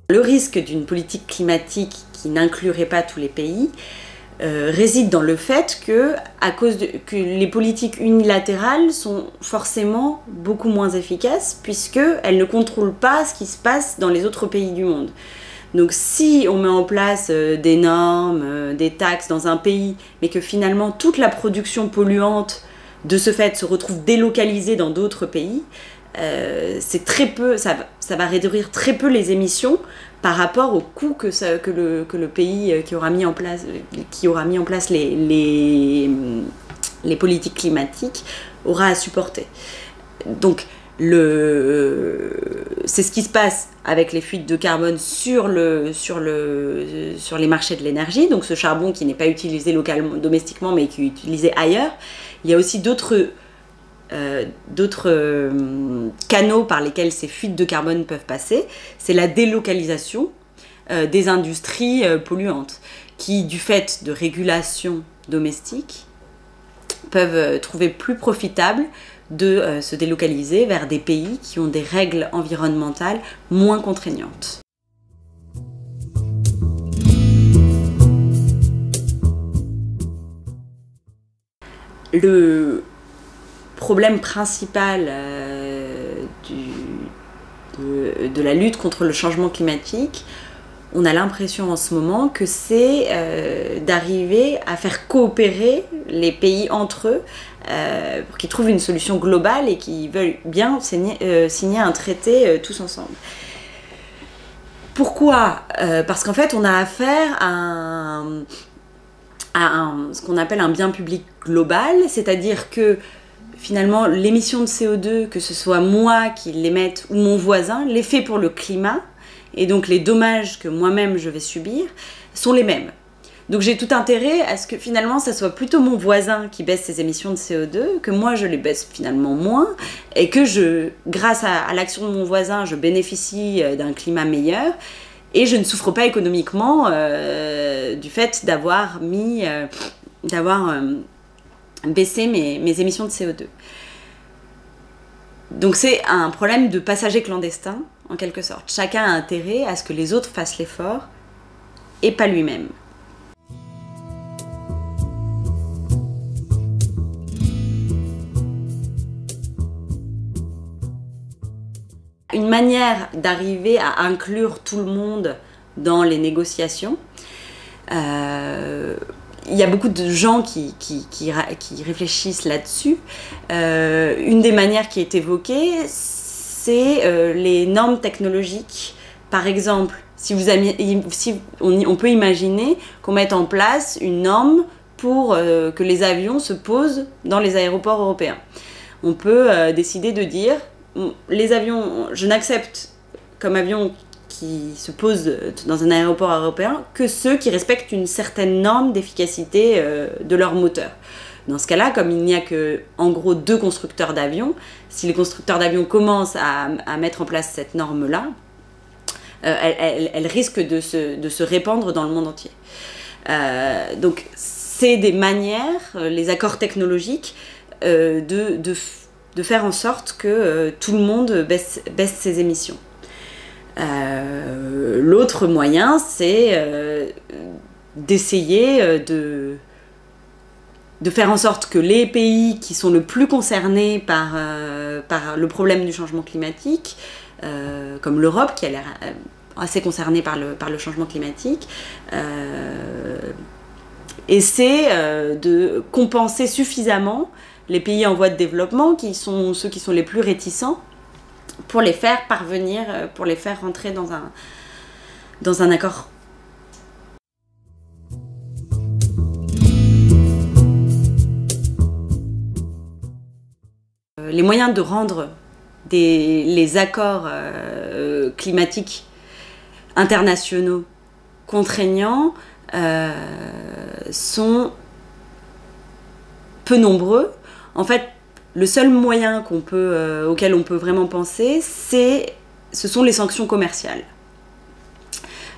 Le risque d'une politique climatique qui n'inclurait pas tous les pays réside dans le fait que les politiques unilatérales sont forcément beaucoup moins efficaces puisqu'elles ne contrôlent pas ce qui se passe dans les autres pays du monde. Donc si on met en place des normes, des taxes dans un pays, mais que finalement toute la production polluante de ce fait se retrouve délocalisée dans d'autres pays, c'est très peu, ça va réduire très peu les émissions par rapport au coût que le pays qui aura mis en place les politiques climatiques aura à supporter. Donc c'est ce qui se passe avec les fuites de carbone sur les marchés de l'énergie, donc ce charbon qui n'est pas utilisé localement, domestiquement, mais qui est utilisé ailleurs. Il y a aussi d'autres canaux par lesquels ces fuites de carbone peuvent passer. C'est la délocalisation des industries polluantes qui, du fait de régulations domestiques, peuvent trouver plus profitable de se délocaliser vers des pays qui ont des règles environnementales moins contraignantes. Le problème principal de la lutte contre le changement climatique, on a l'impression en ce moment que c'est d'arriver à faire coopérer les pays entre eux pour qu'ils trouvent une solution globale et qu'ils veulent bien signer un traité tous ensemble. Pourquoi ? Parce qu'en fait, on a affaire à ce qu'on appelle un bien public global, c'est-à-dire que finalement, l'émission de CO2, que ce soit moi qui l'émette ou mon voisin, l'effet pour le climat, et donc les dommages que moi-même je vais subir, sont les mêmes. Donc j'ai tout intérêt à ce que finalement, ça soit plutôt mon voisin qui baisse ses émissions de CO2, que moi je les baisse finalement moins, et que grâce à l'action de mon voisin, je bénéficie d'un climat meilleur, et je ne souffre pas économiquement du fait d'avoir baissé mes émissions de CO2. Donc c'est un problème de passager clandestin, en quelque sorte. Chacun a intérêt à ce que les autres fassent l'effort, et pas lui-même. Une manière d'arriver à inclure tout le monde dans les négociations, il y a beaucoup de gens qui réfléchissent là-dessus. Une des manières qui est évoquée, c'est les normes technologiques. Par exemple, on peut imaginer qu'on mette en place une norme pour que les avions se posent dans les aéroports européens. On peut décider de dire, les avions, je n'accepte comme avion qui se posent dans un aéroport européen que ceux qui respectent une certaine norme d'efficacité de leur moteur. Dans ce cas-là, comme il n'y a que, en gros, 2 constructeurs d'avions, si les constructeurs d'avions commencent à mettre en place cette norme-là, elle risque de se répandre dans le monde entier. Donc, c'est des manières, les accords technologiques, de faire en sorte que tout le monde baisse ses émissions. L'autre moyen, c'est d'essayer de faire en sorte que les pays qui sont le plus concernés par le problème du changement climatique, comme l'Europe qui a l'air assez concernée par le changement climatique, essaient de compenser suffisamment les pays en voie de développement, qui sont ceux qui sont les plus réticents, pour les faire parvenir, pour les faire rentrer dans un accord. Les moyens de rendre les accords climatiques internationaux contraignants sont peu nombreux. En fait, le seul moyen auquel on peut vraiment penser, ce sont les sanctions commerciales.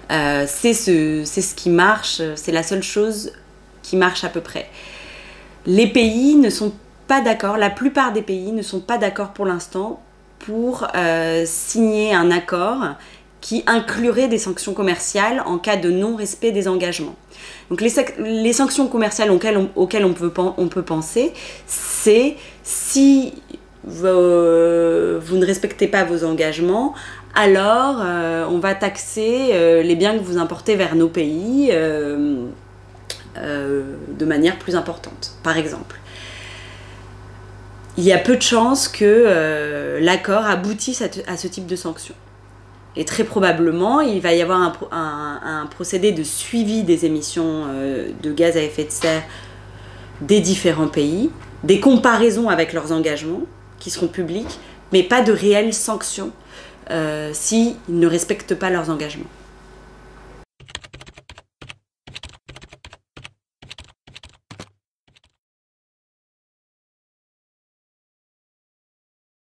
C'est ce qui marche, c'est la seule chose qui marche à peu près. Les pays ne sont pas d'accord, la plupart des pays ne sont pas d'accord pour l'instant pour signer un accord qui inclurait des sanctions commerciales en cas de non-respect des engagements. Donc les sanctions commerciales auxquelles on peut penser, c'est si vous ne respectez pas vos engagements, alors on va taxer les biens que vous importez vers nos pays de manière plus importante, par exemple. Il y a peu de chances que l'accord aboutisse à ce type de sanctions. Et très probablement, il va y avoir un procédé de suivi des émissions de gaz à effet de serre des différents pays, des comparaisons avec leurs engagements qui seront publics, mais pas de réelles sanctions s'ils ne respectent pas leurs engagements.